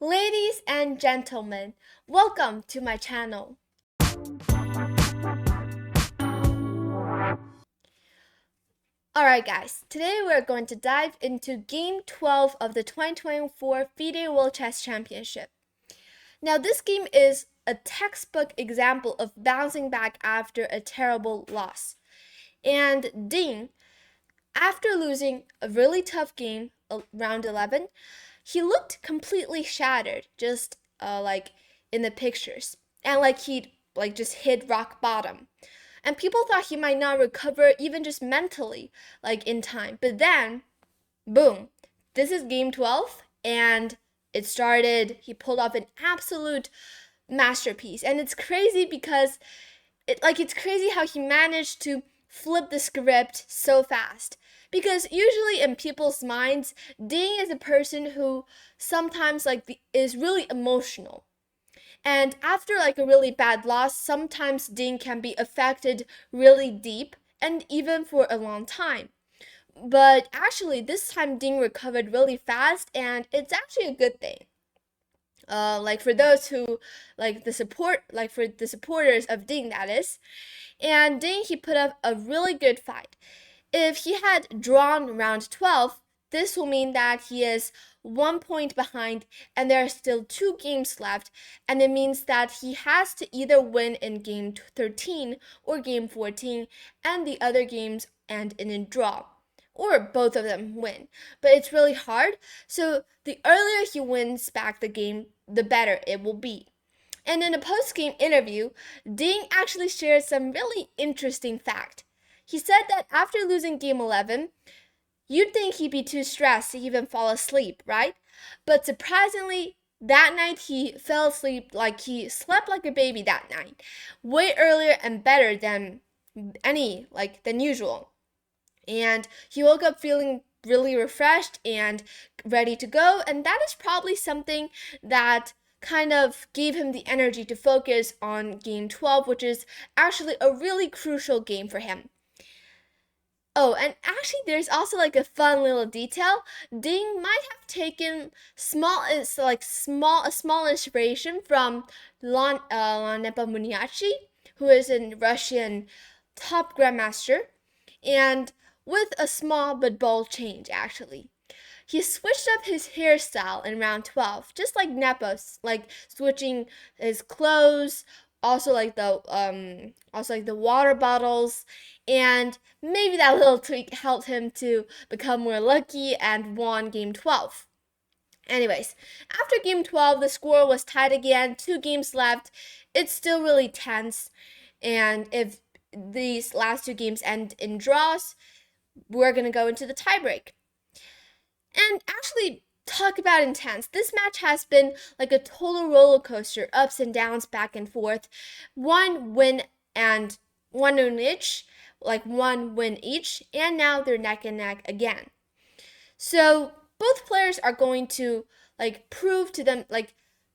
Ladies and gentlemen, welcome to my channel. Alright guys, today we're going to dive into Game 12 of the 2024 FIDE World Chess Championship. Now this game is a textbook example of bouncing back after a terrible loss. And Ding, after losing a really tough game, round 11, he looked completely shattered, just like in the pictures, and like he'd just hit rock bottom. And people thought he might not recover even just mentally, like in time. But then, boom, this is game 12, and it started. He pulled off an absolute masterpiece, and it's crazy because it's crazy how he managed to flip the script so fast. Because usually in people's minds, Ding is a person who sometimes is really emotional. And after a really bad loss, sometimes Ding can be affected really deep and even for a long time. But actually this time Ding recovered really fast, and it's actually a good thing. For those who for the supporters of Ding, that is. And Ding, he put up a really good fight. If he had drawn round 12, this will mean that he is 1 point behind and there are still 2 games left, and it means that he has to either win in game 13 or game 14 and the other games end in a draw, or both of them win. But it's really hard, so the earlier he wins back the game, the better it will be. And in a post-game interview, Ding actually shared some really interesting fact. He said that after losing game 11, you'd think he'd be too stressed to even fall asleep, right? But surprisingly, that night he fell asleep like he slept like a baby that night, way earlier and better than usual. And he woke up feeling really refreshed and ready to go, and that is probably something that kind of gave him the energy to focus on game 12, which is actually a really crucial game for him. Oh, and actually there's also a fun little detail. Ding might have taken small inspiration from Nepomuniachtchi, who is a Russian top grandmaster, and with a small but bold change actually. He switched up his hairstyle in round 12, just like Nepos, switching his clothes, also the water bottles, and maybe that little tweak helped him to become more lucky and won game 12. Anyways, after game 12, the score was tied again, 2 games left. It's still really tense, and if these last 2 games end in draws, we're gonna go into the tiebreak. And actually, talk about intense. This match has been like a total roller coaster, ups and downs, back and forth. One win each, one win each, and now they're neck and neck again. So both players are going to prove to them,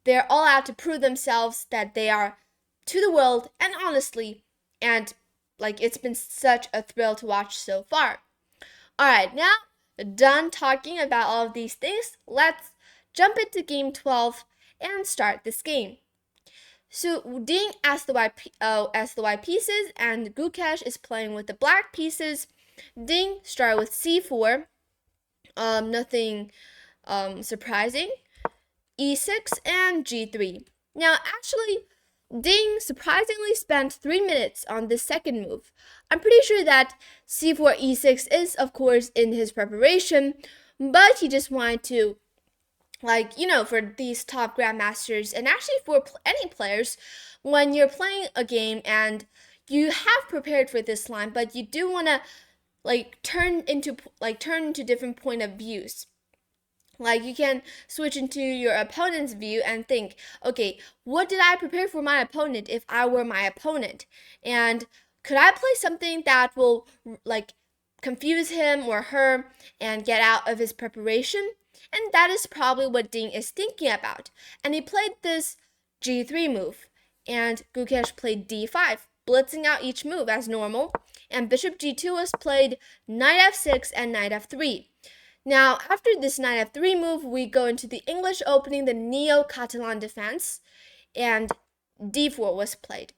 they're all out to prove themselves that they are to the world, and honestly, and it's been such a thrill to watch so far. Alright, now done talking about all of these things, let's jump into game 12 and start this game. So Ding as the white pieces, and Gukesh is playing with the black pieces. Ding started with c4, nothing surprising, e6 and g3. Now actually, Ding surprisingly spent 3 minutes on this second move. I'm pretty sure that c4 e6 is of course in his preparation, but he just wanted to, for these top grandmasters, and actually for any players, when you're playing a game and you have prepared for this line, but you do want to turn into different point of views. You can switch into your opponent's view and think, okay, what did I prepare for my opponent if I were my opponent? And could I play something that will confuse him or her and get out of his preparation? And that is probably what Ding is thinking about. And he played this g3 move, and Gukesh played d5, blitzing out each move as normal. And bishop g2 was played knight f6 and knight f3. Now, after this knight f3 move, we go into the English opening, the Neo-Catalan defense, and d4 was played.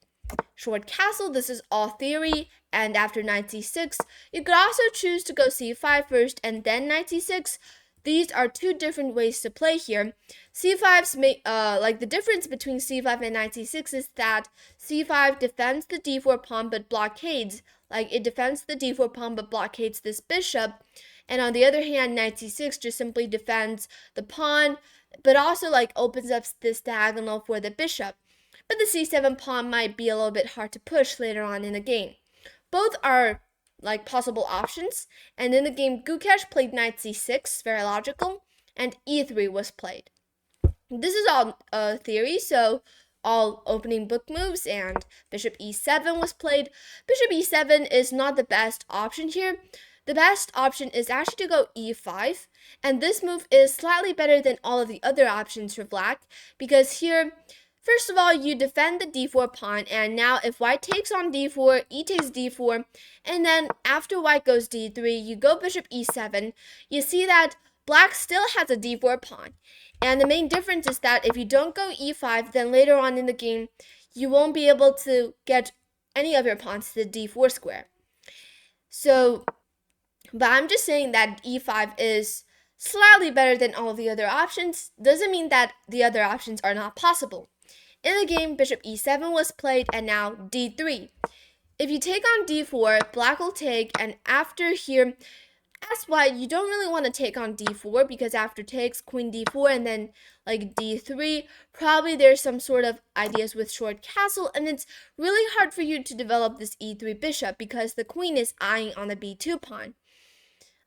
Short castle, this is all theory, and after knight c6, you could also choose to go c5 first and then knight c6. These are two different ways to play here. C5's like the difference between c5 and knight c6 is that c5 defends the d4 pawn but blockades, like it defends the d4 pawn but blockades this bishop, and on the other hand, knight c6 just simply defends the pawn, but also like opens up this diagonal for the bishop. But the c7 pawn might be a little bit hard to push later on in the game. Both are like possible options, and in the game, Gukesh played knight c6, very logical, and e3 was played. This is all theory, so all opening book moves, and bishop e7 was played. Bishop e7 is not the best option here. The best option is actually to go e5, and this move is slightly better than all of the other options for black, because here, first of all, you defend the d4 pawn, and now if white takes on d4, e takes d4, and then after white goes d3, you go bishop e7, you see that black still has a d4 pawn. And the main difference is that if you don't go e5, then later on in the game, you won't be able to get any of your pawns to the d4 square. So, but I'm just saying that e5 is slightly better than all of the other options. Doesn't mean that the other options are not possible. In the game, bishop e7 was played, and now d3. If you take on d4, black will take, and after here, as white, you don't really want to take on d4 because after takes, queen d4, and then like d3, probably there's some sort of ideas with short castle, and it's really hard for you to develop this e3 bishop because the queen is eyeing on the b2 pawn.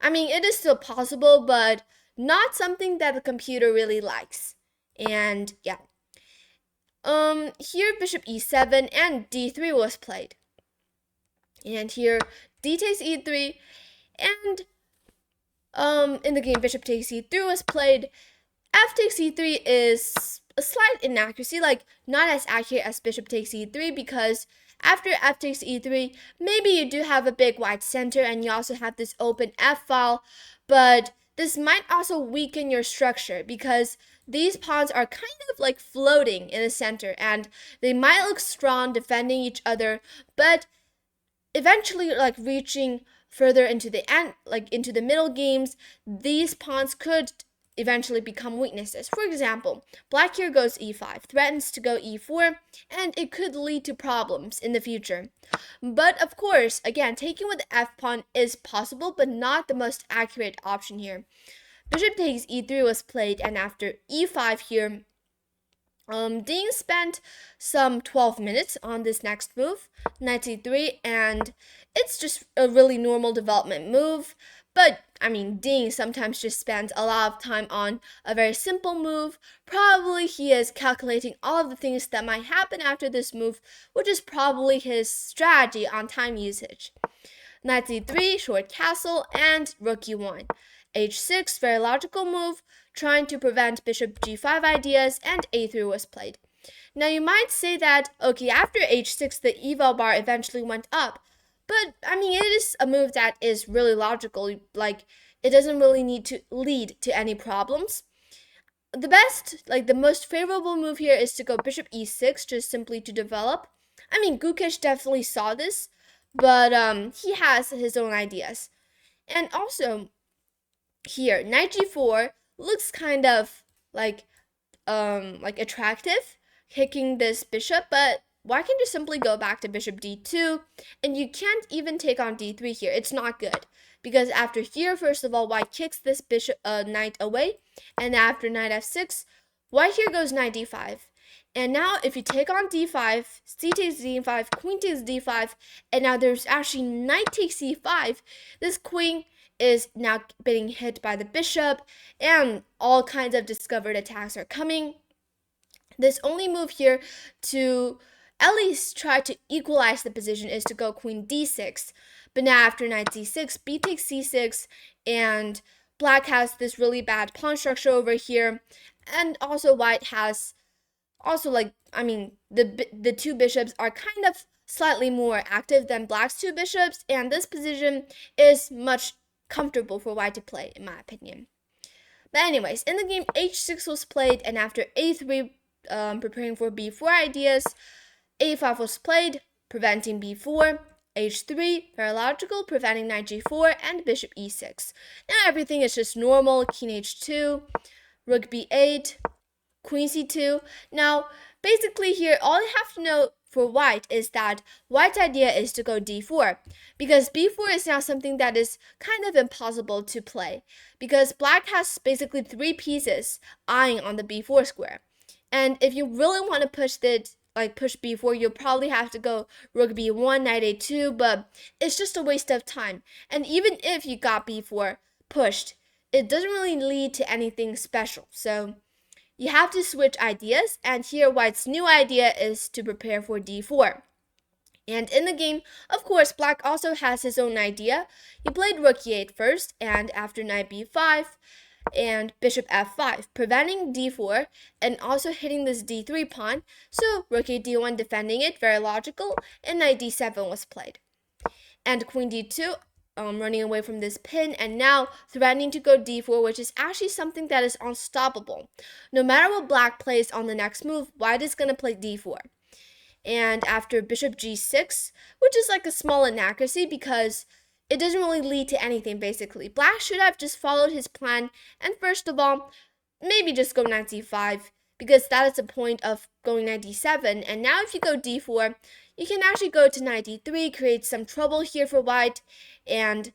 I mean, it is still possible, but not something that the computer really likes. And yeah. Here bishop e7 and d3 was played. And here d takes e3, and in the game bishop takes e3 was played. F takes e3 is a slight inaccuracy, like not as accurate as bishop takes e3, because after f takes e3, maybe you do have a big white center and you also have this open f file, but this might also weaken your structure because these pawns are kind of like floating in the center and they might look strong defending each other, but eventually like reaching further into the end, like into the middle games, these pawns could eventually become weaknesses. For example, black here goes e5, threatens to go e4, and it could lead to problems in the future. But of course, again, taking with the f pawn is possible, but not the most accurate option here. Bishop takes e3 was played, and after e5 here, Dean spent some 12 minutes on this next move, knight c3, and it's just a really normal development move. But, I mean, Dean sometimes just spends a lot of time on a very simple move. Probably he is calculating all of the things that might happen after this move, which is probably his strategy on time usage. Knight c3, short castle, and rook e1. h6, very logical move, trying to prevent bishop g5 ideas, and a3 was played. Now you might say that, okay, after h6, the eval bar eventually went up. But, I mean, it is a move that is really logical, like, it doesn't really need to lead to any problems. The best, like, the most favorable move here is to go bishop e6, just simply to develop. I mean, Gukesh definitely saw this, but he has his own ideas. And also, here, knight g4 looks kind of, like attractive, kicking this bishop, but why can't you simply go back to bishop d2, and you can't even take on d3 here. It's not good, because after here, first of all, white kicks this bishop knight away, and after knight f6, white here goes knight d5. And now if you take on d5, c takes d5, queen takes d5, and now there's actually knight takes c5, this queen is now being hit by the bishop, and all kinds of discovered attacks are coming. This only move here to at least try to equalize the position is to go queen d6. But now after knight d6, b takes c6, and black has this really bad pawn structure over here. And also white has also, like, I mean, the two bishops are kind of slightly more active than black's two bishops, and this position is much comfortable for white to play, in my opinion. But anyways, in the game, h6 was played, and after a3, preparing for b4 ideas, a5 was played, preventing b4, h3, very logical, preventing knight g4, and bishop e6. Now everything is just normal, king h2, rook b8, queen c2. Now, basically here, all you have to know for white is that white's idea is to go d4, because b4 is now something that is kind of impossible to play, because black has basically 3 pieces eyeing on the b4 square. And if you really want to push b4, you'll probably have to go rook b1, knight a2, but it's just a waste of time. And even if you got b4 pushed, it doesn't really lead to anything special. So you have to switch ideas, and here white's new idea is to prepare for d4. And in the game, of course, black also has his own idea. He played rook e8 first, and after knight b5 and bishop f5, preventing d4 and also hitting this d3 pawn. So rook a d1 defending it, very logical, and knight d7 was played. And queen d2, running away from this pin, and now threatening to go d4, which is actually something that is unstoppable. No matter what black plays on the next move, white is going to play d4. And after bishop g6, which is like a small inaccuracy because it doesn't really lead to anything, basically. Black should have just followed his plan, and first of all, maybe just go knight d5, because that is the point of going knight d7. And now if you go d4, you can actually go to knight d3, create some trouble here for white. And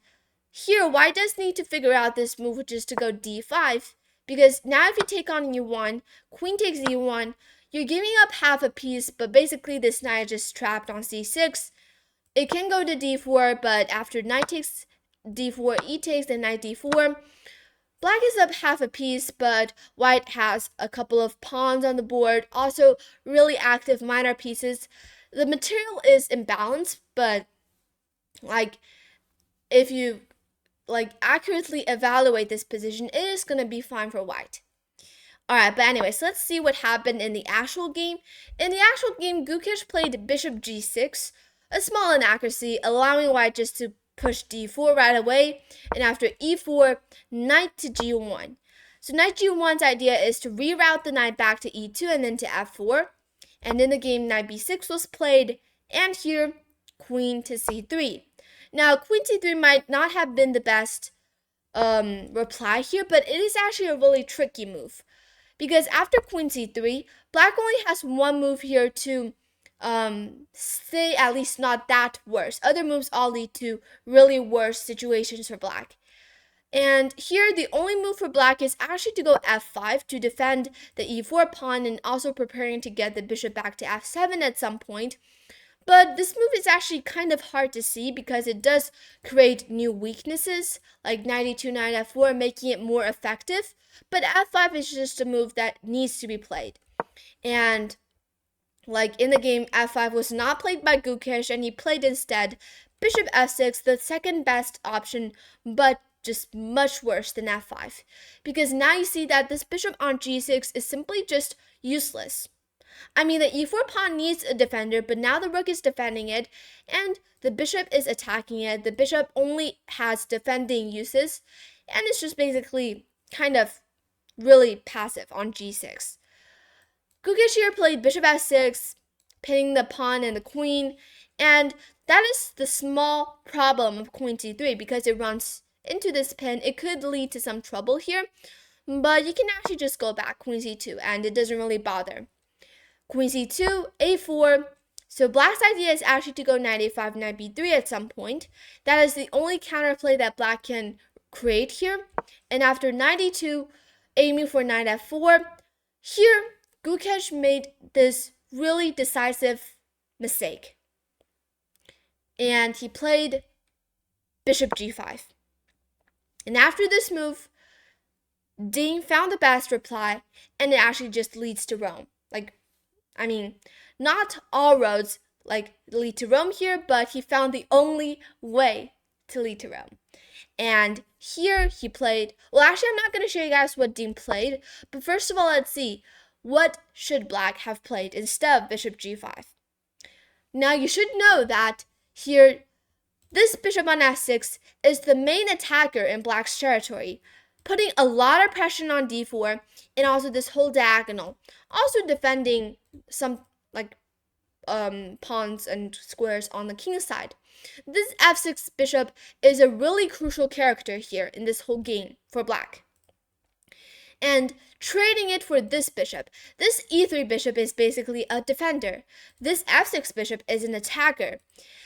here, white does need to figure out this move, which is to go d5, because now if you take on e1, queen takes e1, you're giving up half a piece, but basically this knight is just trapped on c6. It can go to d4, but after knight takes d4, e takes, and knight d4, black is up half a piece, but white has a couple of pawns on the board, also really active minor pieces. The material is imbalanced, but if you accurately evaluate this position, it is going to be fine for white. Alright, but anyways, let's see what happened in the actual game. In the actual game, Gukesh played bishop g6, a small inaccuracy, allowing white just to push d4 right away, and after e4, knight to g1. So knight g1's idea is to reroute the knight back to e2 and then to f4, and in the game, knight b6 was played, and here, queen to c3. Now, queen c3 might not have been the best reply here, but it is actually a really tricky move, because after queen c3, black only has one move here to stay at least not that worse. Other moves all lead to really worse situations for black. And here, the only move for black is actually to go f5 to defend the e4 pawn and also preparing to get the bishop back to f7 at some point. But this move is actually kind of hard to see because it does create new weaknesses, like knight e2, knight f4, making it more effective. But f5 is just a move that needs to be played. And in the game, f5 was not played by Gukesh, and he played instead bishop f6, the second best option, but just much worse than f5. Because now you see that this bishop on g6 is simply just useless. I mean, the e4 pawn needs a defender, but now the rook is defending it, and the bishop is attacking it. The bishop only has defending uses, and it's just basically kind of really passive on g6. Gukesh here played bishop f6, pinning the pawn and the queen, and that is the small problem of queen c3 because it runs into this pin. It could lead to some trouble here, but you can actually just go back queen c2 and it doesn't really bother. Queen c2, a4. So black's idea is actually to go knight a5, knight b3 at some point. That is the only counterplay that black can create here. And after knight e2, aiming for knight f4, here Gukesh made this really decisive mistake. And he played bishop g5. And after this move, Dean found the best reply, and it actually just leads to Rome. Not all roads lead to Rome here, but he found the only way to lead to Rome. And here he played, well, actually, I'm not going to show you guys what Dean played, but first of all, let's see, what should black have played instead of bishop g5? Now, you should know that here, This bishop on f6 is the main attacker in black's territory, putting a lot of pressure on d4 and also this whole diagonal, also defending some pawns and squares on the king side. This f6 bishop is a really crucial character here in this whole game for black. And trading it for this bishop, this e3 bishop is basically a defender. This f6 bishop is an attacker.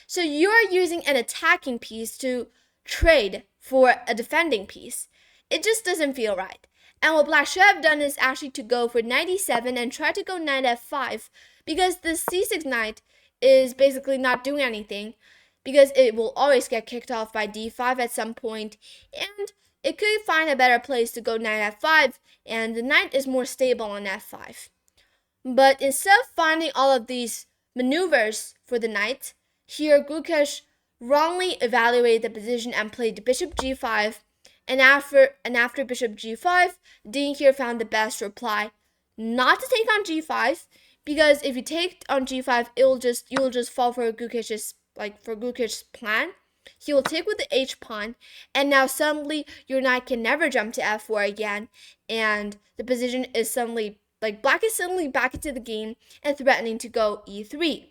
So you are using an attacking piece to trade for a defending piece. It just doesn't feel right. And what black should have done is actually to go for knight e7 and try to go knight f5, because the c6 knight is basically not doing anything, because it will always get kicked off by d5 at some point, and it could find a better place to go knight f5, and the knight is more stable on f5. But instead of finding all of these maneuvers for the knight, here Gukesh wrongly evaluated the position and played bishop g5, and after bishop g5, Ding here found the best reply not to take on g5, because if you take on g5, you'll just fall for Gukesh's plan. He will take with the h pawn, and now suddenly your knight can never jump to f4 again, and the position is suddenly, black is suddenly back into the game and threatening to go e3.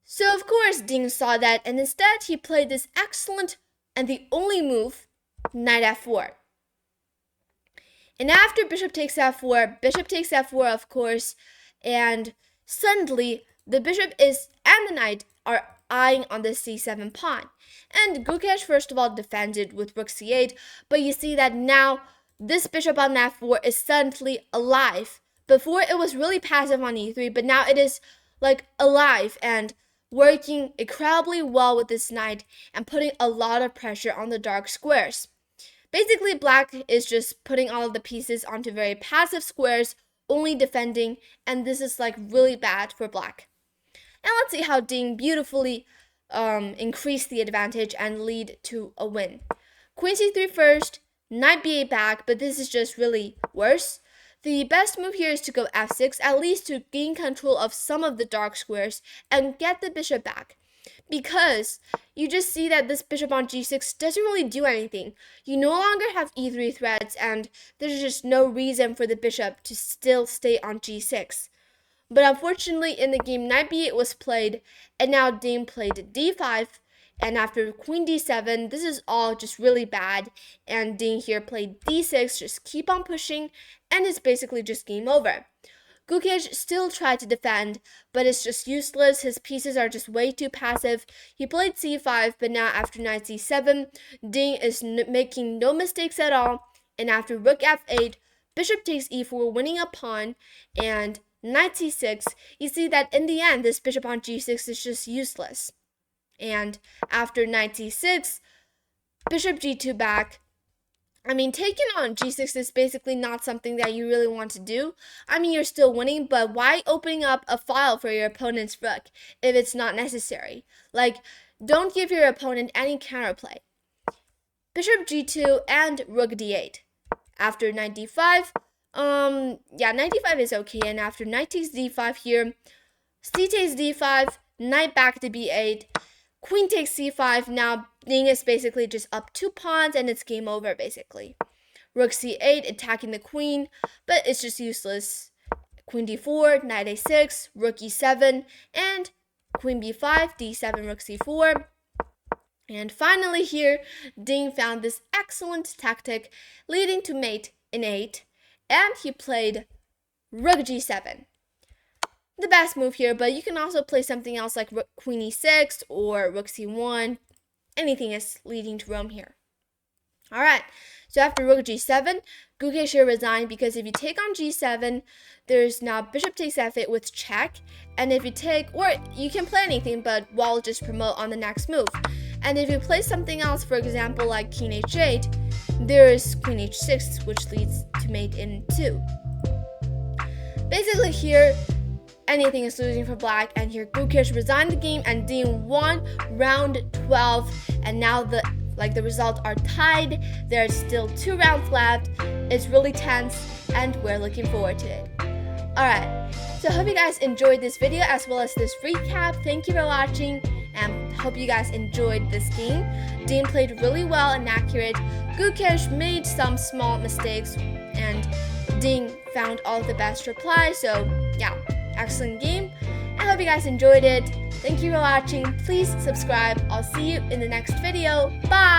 So of course Ding saw that, and instead he played this excellent and the only move, knight f4. And after bishop takes f4 of course, and suddenly the bishop and the knight are eyeing on the c7 pawn. And Gukesh first of all defended with rook c8, but you see that now this bishop on f4 is suddenly alive. Before it was really passive on e3, but now it is alive and working incredibly well with this knight and putting a lot of pressure on the dark squares. Basically, black is just putting all of the pieces onto very passive squares, only defending, and this is really bad for black. And let's see how Ding beautifully increased the advantage and lead to a win. Queen c3 first, knight b8 back, but this is just really worse. The best move here is to go f6, at least to gain control of some of the dark squares and get the bishop back. Because you just see that this bishop on g6 doesn't really do anything. You no longer have e3 threats, and there's just no reason for the bishop to still stay on g6. But unfortunately, in the game, knight b8 was played, and now Ding played d5, and after queen d7, this is all just really bad, and Ding here played d6, just keep on pushing, and it's basically just game over. Gukesh still tried to defend, but it's just useless. His pieces are just way too passive. He played c5, but now after knight c7, Ding is making no mistakes at all, and after rook f8, bishop takes e4, winning a pawn, and knight c6, you see that in the end, this bishop on g6 is just useless. And after knight c6, bishop g2 back. Taking on g6 is basically not something that you really want to do. You're still winning, but why opening up a file for your opponent's rook if it's not necessary? Don't give your opponent any counterplay. Bishop g2 and rook d8. After knight d5, knight d5 is okay, and after knight takes d5 here, c takes d5, knight back to b8, queen takes c5, now Ding is basically just up 2 pawns and it's game over basically. Rook c8, attacking the queen, but it's just useless. Queen d4, knight a6, rook e7, and queen b5, d7, rook c4. And finally here, Ding found this excellent tactic leading to mate in 8, and he played rook g7. The best move here, but you can also play something else like queen e6 or rook c1. Anything is leading to Rome here. Alright, so after rook g7, Gukesh here resigned, because if you take on g7, there's now bishop takes f8 with check, and if you take, or you can play anything, but wall just promote on the next move. And if you play something else, for example, like king h8, there's queen h6, which leads to mate in 2. Basically here, anything is losing for black, and here Gukesh resigned the game and Ding won round 12, and now the results are tied. There's still 2 rounds left. It's really tense, and we're looking forward to it. Alright, so I hope you guys enjoyed this video as well as this recap. Thank you for watching, and hope you guys enjoyed this game. Dean played really well and accurate. Gukesh made some small mistakes, and Dean found all the best replies. So yeah, excellent game. I hope you guys enjoyed it. Thank you for watching. Please subscribe. I'll see you in the next video. Bye!